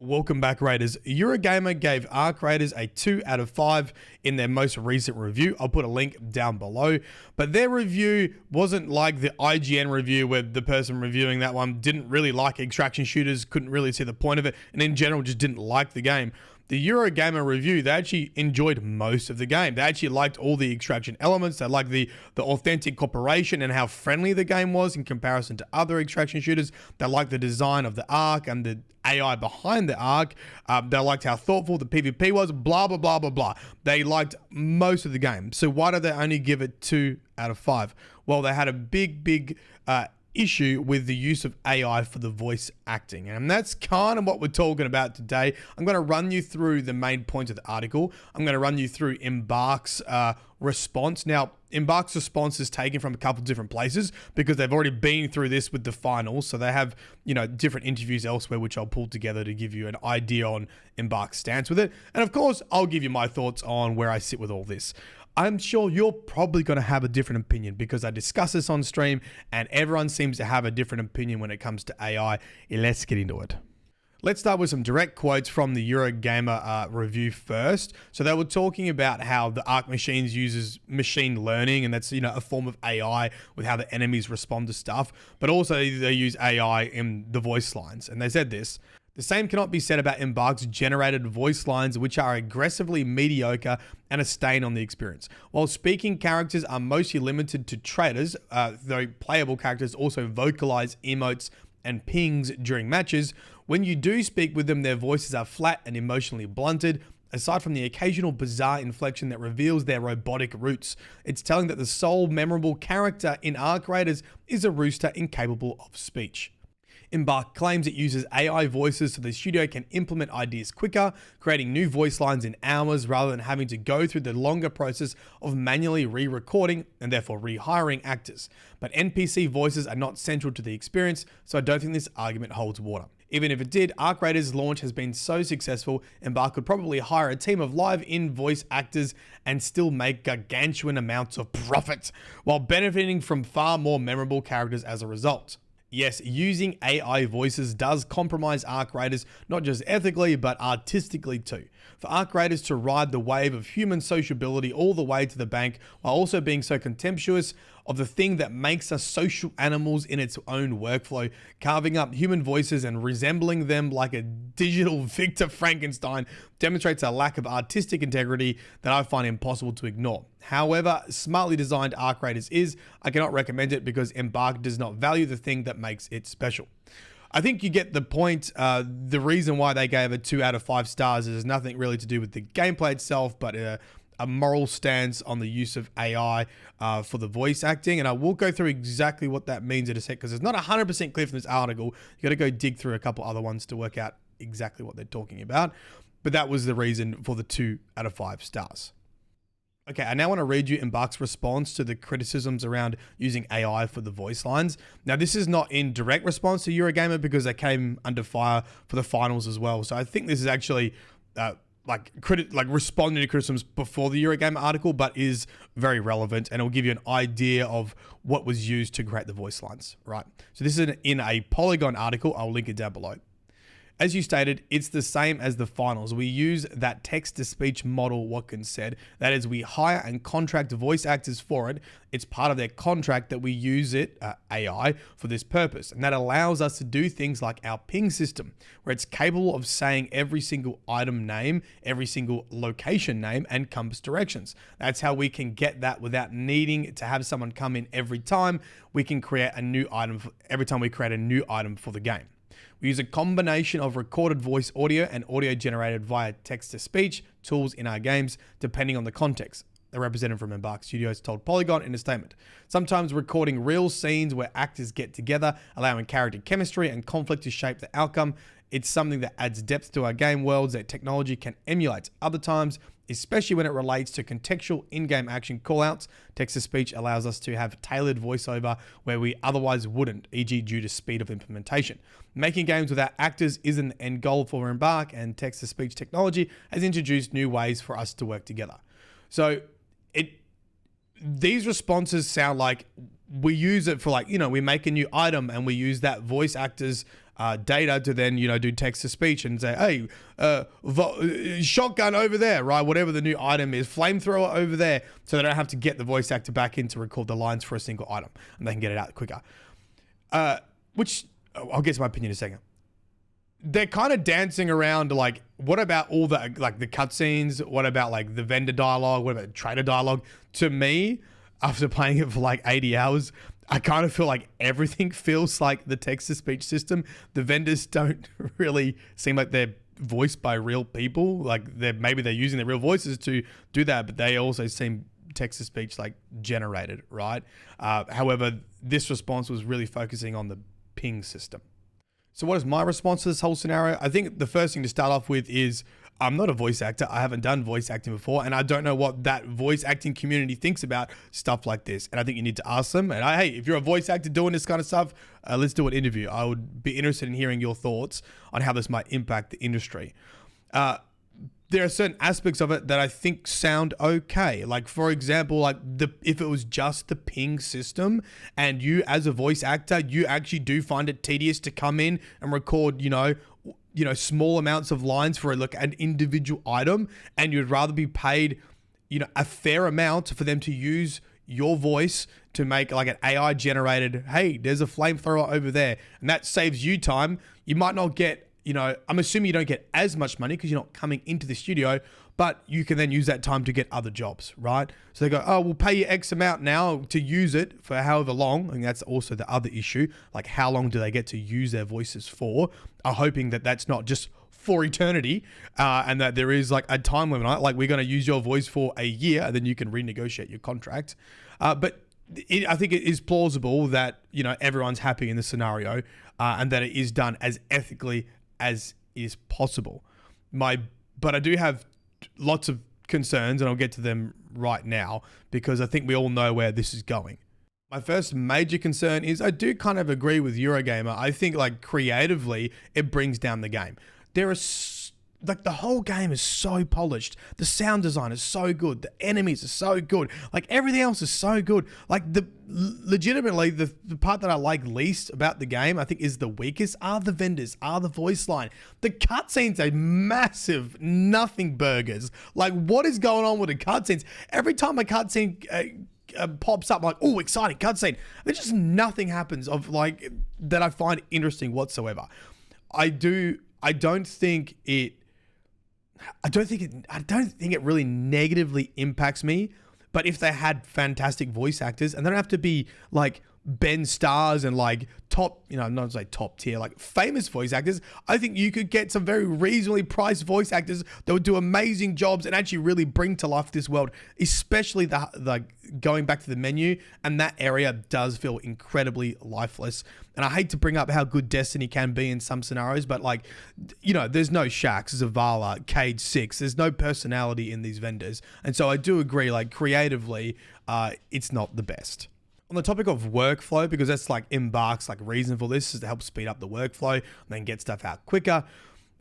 Welcome back, Raiders. Eurogamer gave Ark Raiders a 2 out of 5 in their most recent review. I'll put a link down below. But their review wasn't like the IGN review where the person reviewing that one didn't really like extraction shooters, couldn't really see the point of it, and in general just didn't like the game. The Eurogamer review, they actually enjoyed most of the game. They actually liked all the extraction elements. They liked the authentic cooperation and how friendly the game was in comparison to other extraction shooters. They liked the design of the Ark and the AI behind the Ark. They liked how thoughtful the PvP was, blah, blah, blah, blah, blah. They liked most of the game. So why did they only give it 2 out of 5? Well, they had a big issue with the use of AI for the voice acting, and that's kind of what we're talking about today. I'm going to run you through the main points of the article. I'm going to run you through Embark's response. Now, Embark's response is taken from a couple different places because they've already been through this with the finals, so they have, different interviews elsewhere which I'll pull together to give you an idea on Embark's stance with it. And of course, I'll give you my thoughts on where I sit with all this. I'm sure you're probably going to have a different opinion because I discuss this on stream and everyone seems to have a different opinion when it comes to AI. Let's get into it. Let's start with some direct quotes from the Eurogamer review first. So they were talking about how the Ark Machines uses machine learning, and that's a form of AI with how the enemies respond to stuff. But also they use AI in the voice lines, and they said this. The same cannot be said about Embark's generated voice lines, which are aggressively mediocre and a stain on the experience. While speaking characters are mostly limited to traders, though playable characters also vocalize emotes and pings during matches, when you do speak with them, their voices are flat and emotionally blunted. Aside from the occasional bizarre inflection that reveals their robotic roots, it's telling that the sole memorable character in Ark Raiders is a rooster incapable of speech. Embark claims it uses AI voices so the studio can implement ideas quicker, creating new voice lines in hours rather than having to go through the longer process of manually re-recording and therefore rehiring actors. But NPC voices are not central to the experience, so I don't think this argument holds water. Even if it did, Ark Raiders' launch has been so successful, Embark could probably hire a team of live-in voice actors and still make gargantuan amounts of profit, while benefiting from far more memorable characters as a result. Yes, using AI voices does compromise Ark Raiders, not just ethically, but artistically too. For Ark Raiders to ride the wave of human sociability all the way to the bank, while also being so contemptuous of the thing that makes us social animals in its own workflow, carving up human voices and resembling them like a digital Victor Frankenstein demonstrates a lack of artistic integrity that I find impossible to ignore. However smartly designed Ark Raiders is, I cannot recommend it because Embark does not value the thing that makes it special. I think you get the point. The reason why they gave it 2 out of 5 stars is nothing really to do with the gameplay itself, but a moral stance on the use of AI for the voice acting. And I will go through exactly what that means in a sec because it's not 100% clear from this article. You got to go dig through a couple other ones to work out exactly what they're talking about. But that was the reason for the 2 out of 5 stars. Okay, I now want to read you Embark's response to the criticisms around using AI for the voice lines. Now, this is not in direct response to Eurogamer because they came under fire for the finals as well. So I think this is actually responding to criticisms before the Eurogamer article, but is very relevant and it'll give you an idea of what was used to create the voice lines, right? So this is in a Polygon article. I'll link it down below. As you stated, it's the same as the finals. We use that text-to-speech model, Watkins said. That is, we hire and contract voice actors for it. It's part of their contract that we use it, AI, for this purpose. And that allows us to do things like our ping system, where it's capable of saying every single item name, every single location name, and compass directions. That's how we can get that without needing to have someone come in every time. We can create a new item every time we create a new item for the game. We use a combination of recorded voice audio and audio generated via text-to-speech tools in our games, depending on the context. A representative from Embark Studios told Polygon in a statement. Sometimes recording real scenes where actors get together, allowing character chemistry and conflict to shape the outcome. It's something that adds depth to our game worlds that technology can emulate. Other times, especially when it relates to contextual in-game action callouts, text-to-speech allows us to have tailored voiceover where we otherwise wouldn't, e.g. due to speed of implementation. Making games without actors isn't the end goal for Embark, and text-to-speech technology has introduced new ways for us to work together. So these responses sound like we use it for we make a new item and we use that voice actors data to then, do text to speech and say, hey, shotgun over there, right? Whatever the new item is, flamethrower over there, so they don't have to get the voice actor back in to record the lines for a single item, and they can get it out quicker. Which I'll get to my opinion in a second. They're kind of dancing around like, what about all the like the cutscenes? What about like the vendor dialogue? What about the trader dialogue? To me, after playing it for like 80 hours, I kind of feel like everything feels like the text-to-speech system. The vendors don't really seem like they're voiced by real people. Like maybe they're using their real voices to do that, but they also seem text-to-speech like generated, right? However, this response was really focusing on the ping system. So what is my response to this whole scenario? I think the first thing to start off with is I'm not a voice actor. I haven't done voice acting before, and I don't know what that voice acting community thinks about stuff like this. And I think you need to ask them. And hey, if you're a voice actor doing this kind of stuff, let's do an interview. I would be interested in hearing your thoughts on how this might impact the industry. There are certain aspects of it that I think sound okay. Like, for example, like if it was just the ping system and you as a voice actor, you actually do find it tedious to come in and record, small amounts of lines for like an individual item, and you'd rather be paid, a fair amount for them to use your voice to make like an AI generated, hey, there's a flamethrower over there. And that saves you time. You might not get, I'm assuming you don't get as much money because you're not coming into the studio, but you can then use that time to get other jobs, right? So they go, oh, we'll pay you X amount now to use it for however long. And that's also the other issue. Like, how long do they get to use their voices for? I'm hoping that that's not just for eternity, and that there is like a time limit. Like, we're going to use your voice for a year, and then you can renegotiate your contract. But I think it is plausible that, everyone's happy in this scenario, and that it is done as ethically as is possible. But I do have lots of concerns, and I'll get to them right now because I think we all know where this is going. My first major concern is I do kind of agree with Eurogamer. I think like creatively, it brings down the game. There is like the whole game is so polished. The sound design is so good. The enemies are so good. Like everything else is so good. Like legitimately the part that I like least about the game, I think is the weakest, are the vendors, are the voice line. The cutscenes are massive nothing burgers. Like, what is going on with the cutscenes? Every time a cutscene pops up, I'm like, oh, exciting cutscene. There's just nothing happens of like that I find interesting whatsoever. I don't think it really negatively impacts me. But if they had fantastic voice actors, and they don't have to be like Ben Stars and like top, not say top tier, like famous voice actors, I think you could get some very reasonably priced voice actors that would do amazing jobs and actually really bring to life this world, especially the going back to the menu, and that area does feel incredibly lifeless. And I hate to bring up how good Destiny can be in some scenarios, but like, there's no Shax, Zavala, Cade 6, there's no personality in these vendors. And so I do agree, like creatively, it's not the best. On the topic of workflow, because that's like Embark's like reason for this is to help speed up the workflow and then get stuff out quicker.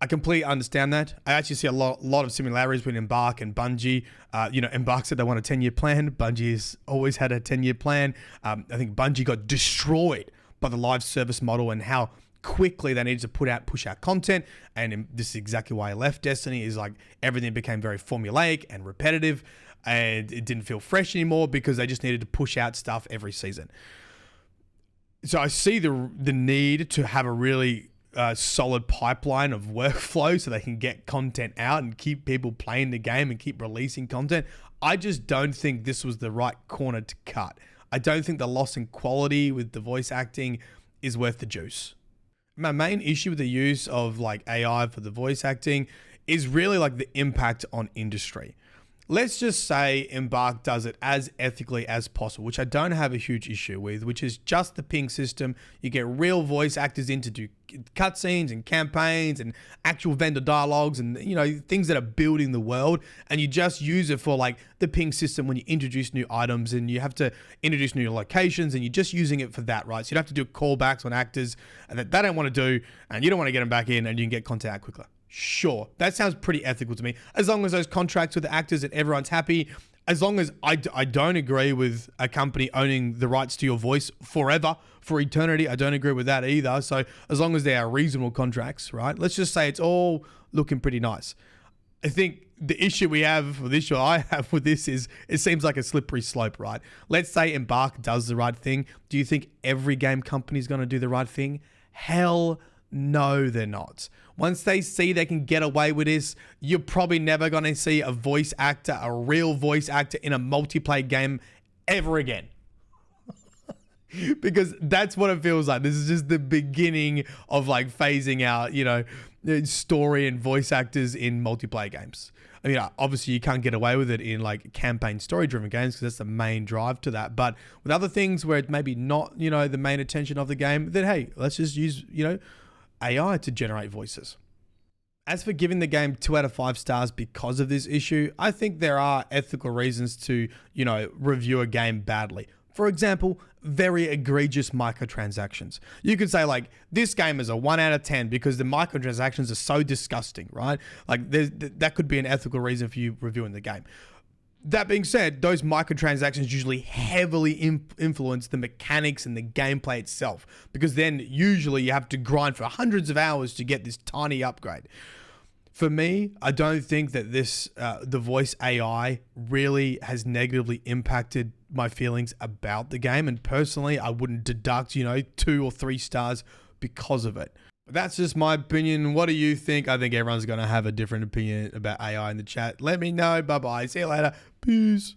I completely understand that. I actually see a lot of similarities between Embark and Bungie. Embark said they want a 10-year plan. Bungie's always had a 10-year plan. I think Bungie got destroyed by the live service model and how quickly they needed to push out content. And this is exactly why I left Destiny, is like everything became very formulaic and repetitive, and it didn't feel fresh anymore because they just needed to push out stuff every season. So I see the need to have a really solid pipeline of workflow so they can get content out and keep people playing the game and keep releasing content. I just don't think this was the right corner to cut. I don't think the loss in quality with the voice acting is worth the juice. My main issue with the use of like AI for the voice acting is really like the impact on industry. Let's just say Embark does it as ethically as possible, which I don't have a huge issue with, which is just the ping system. You get real voice actors in to do cutscenes and campaigns and actual vendor dialogues and, things that are building the world. And you just use it for like the ping system when you introduce new items and you have to introduce new locations, and you're just using it for that, right? So you don't have to do callbacks on actors and that they don't want to do, and you don't want to get them back in, and you can get content out quicker. Sure, that sounds pretty ethical to me. As long as those contracts with the actors and everyone's happy, As long as I don't agree with a company owning the rights to your voice forever, for eternity, I don't agree with that either. So as long as they are reasonable contracts, right? Let's just say it's all looking pretty nice. I think the issue we have, or the issue I have with this is it seems like a slippery slope, right? Let's say Embark does the right thing. Do you think every game company is going to do the right thing? Hell no, they're not. Once they see they can get away with this, you're probably never going to see a voice actor, a real voice actor in a multiplayer game ever again. Because that's what it feels like. This is just the beginning of like phasing out, you know, story and voice actors in multiplayer games. I mean, obviously you can't get away with it in like campaign story-driven games because that's the main drive to that. But with other things where it's maybe not, you know, the main attention of the game, then hey, let's just use, you know, AI to generate voices. As for giving the game 2 out of 5 stars because of this issue, I think there are ethical reasons to, you know, review a game badly. For example, very egregious microtransactions. You could say like, this game is a 1 out of 10 because the microtransactions are so disgusting, right? Like that could be an ethical reason for you reviewing the game. That being said, those microtransactions usually heavily influence the mechanics and the gameplay itself, because then usually you have to grind for hundreds of hours to get this tiny upgrade. For me, I don't think that this the voice AI really has negatively impacted my feelings about the game, and personally, I wouldn't deduct, you know, 2 or 3 stars because of it. But that's just my opinion. What do you think? I think everyone's going to have a different opinion about AI in the chat. Let me know. Bye-bye. See you later. Peace.